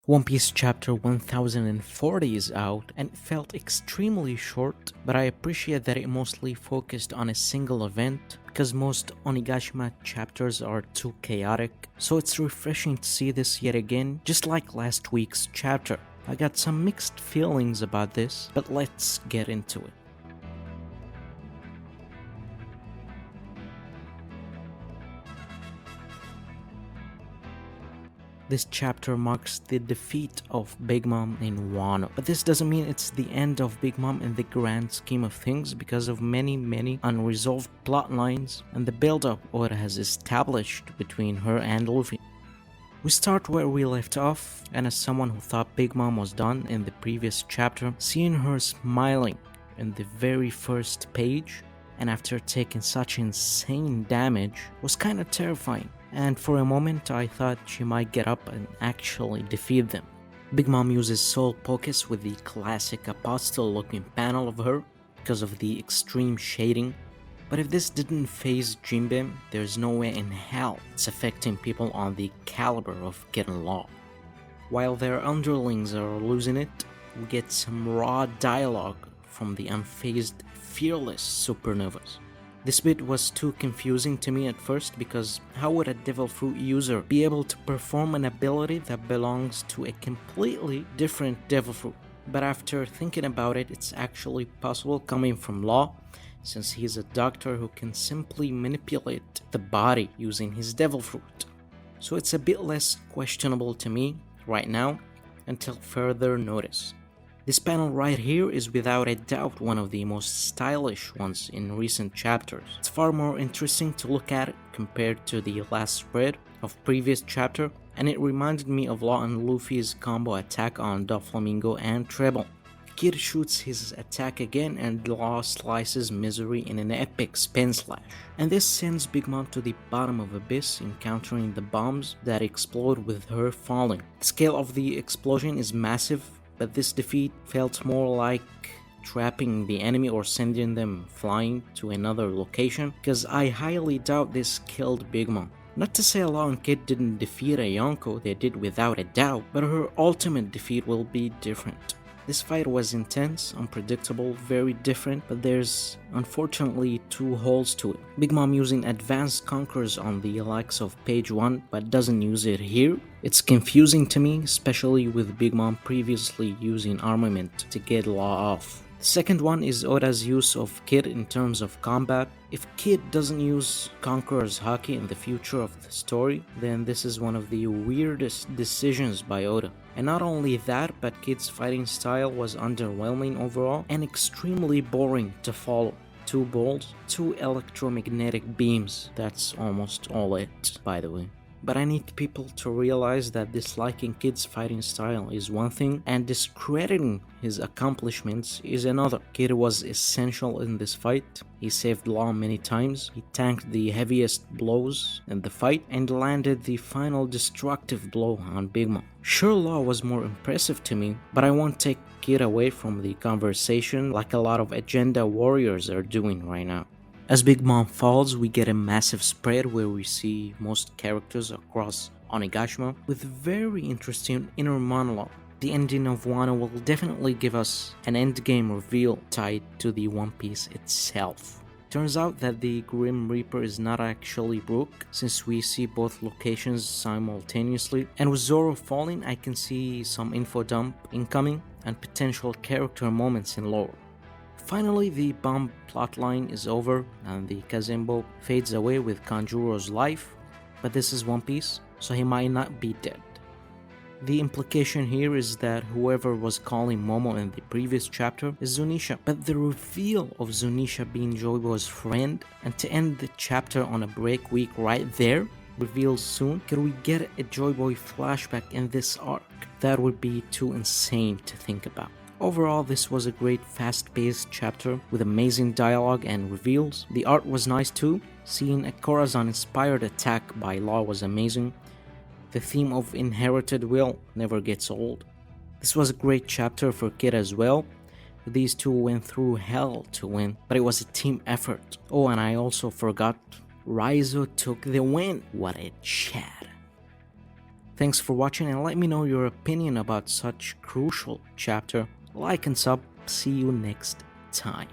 One Piece chapter 1040 is out and it felt extremely short, but I appreciate that it mostly focused on a single event because most Onigashima chapters are too chaotic, so it's refreshing to see this yet again, just like last week's chapter. I got some mixed feelings about this, but let's get into it. This chapter marks the defeat of Big Mom in Wano. But this doesn't mean it's the end of Big Mom in the grand scheme of things because of many unresolved plot lines and the build-up Oda has established between her and Luffy. We start where we left off, and as someone who thought Big Mom was done in the previous chapter, seeing her smiling in the very first page and after taking such insane damage was kinda terrifying. And for a moment I thought she might get up and actually defeat them. Big Mom uses Soul Pocus with the classic apostle looking panel of her because of the extreme shading, but if this didn't phase Jinbe, there's no way in hell it's affecting people on the caliber of Kid and Law. While their underlings are losing it, we get some raw dialogue from the unfazed, fearless supernovas. This bit was too confusing to me at first because how would a Devil Fruit user be able to perform an ability that belongs to a completely different Devil Fruit? But after thinking about it, it's actually possible coming from Law, since he's a doctor who can simply manipulate the body using his Devil Fruit. So it's a bit less questionable to me right now until further notice. This panel right here is without a doubt one of the most stylish ones in recent chapters. It's far more interesting to look at it compared to the last spread of previous chapter, and it reminded me of Law and Luffy's combo attack on Doflamingo and Treble. Kid shoots his attack again and Law slices Misery in an epic spin slash. And this sends Big Mom to the bottom of Abyss, encountering the bombs that explode with her falling. The scale of the explosion is massive, but this defeat felt more like trapping the enemy or sending them flying to another location, because I highly doubt this killed Big Mom. Not to say Law and Kid didn't defeat a Yonko, they did without a doubt, but her ultimate defeat will be different. This fight was intense, unpredictable, very different, but there's unfortunately two holes to it. Big Mom using advanced conquers on the likes of page 1 but doesn't use it here. It's confusing to me, especially with Big Mom previously using armament to get Law off. The second one is Oda's use of Kid in terms of combat. If Kid doesn't use Conqueror's Haki in the future of the story, then this is one of the weirdest decisions by Oda. And not only that, but Kid's fighting style was underwhelming overall and extremely boring to follow. 2 balls, 2 electromagnetic beams, that's almost all it, by the way. But I need people to realize that disliking Kid's fighting style is one thing and discrediting his accomplishments is another. Kid was essential in this fight. He saved Law many times, he tanked the heaviest blows in the fight and landed the final destructive blow on Big Mom. Sure, Law was more impressive to me, but I won't take Kid away from the conversation like a lot of agenda warriors are doing right now. As Big Mom falls, we get a massive spread where we see most characters across Onigashima with very interesting inner monologue. The ending of Wano will definitely give us an endgame reveal tied to the One Piece itself. Turns out that the Grim Reaper is not actually Brook, since we see both locations simultaneously, and with Zoro falling I can see some info dump incoming and potential character moments in lore. Finally, the bomb plotline is over and the Kazembo fades away with Kanjuro's life, but this is One Piece, so he might not be dead. The implication here is that whoever was calling Momo in the previous chapter is Zunisha, but the reveal of Zunisha being Joyboy's friend, and to end the chapter on a break week right there, revealed soon, could we get a Joyboy flashback in this arc? That would be too insane to think about. Overall, this was a great fast-paced chapter with amazing dialogue and reveals. The art was nice too. Seeing a Corazon-inspired attack by Law was amazing. The theme of inherited will never gets old. This was a great chapter for Kid as well. These two went through hell to win, but it was a team effort. Oh, and I also forgot, Raizo took the win. What a chat. Thanks for watching, and let me know your opinion about such crucial chapter. Like and sub. See you next time.